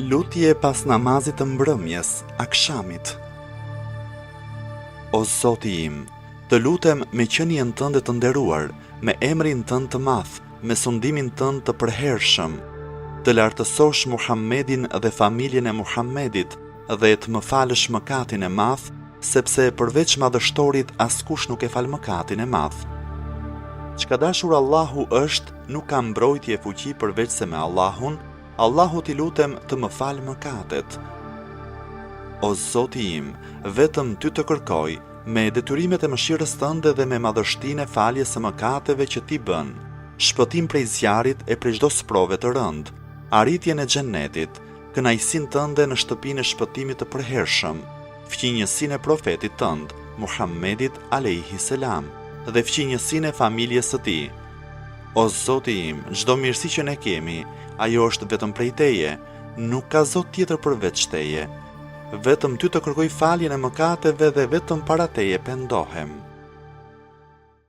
Lutje pas namazit të mbrëmjes, akshamit. O Zoti im, të lutem me qenien tënde të nderuar, me emrin tënd të madh, me sundimin tënd të përhershëm, të lartësosh Muhammedin dhe familjen e Muhammedit dhe të më falësh mëkatin e madh, sepse përveç madhështorit askush nuk e fal mëkatin e madh. Çka dashur Allahu është, nuk ka mbrojtje fuqi përveç se me Allahun. Allahu t'i lutem të më falë mëkatet. O Zoti im, vetëm ty të kërkoj, me detyrimet e mëshirës tënde dhe me madhështinë e faljes së mëkateve që ti bën, shpëtim prej zjarrit e prej çdo sprove të rënd, arritjen e xhenetit, kënaqësinë tënde në shtëpinë e shpëtimit të përhershëm, fqinjësinë e profetit tënd, Muhammedit alayhi selam, dhe fqinjësinë e familjes së tij. O Zoti im, çdo mirësi që ne kemi, ajo është vetëm prej teje, nuk ka Zot tjetër përveç teje. Vetëm ty të kërkoj faljen e mëkateve dhe vetëm para teje pendohem.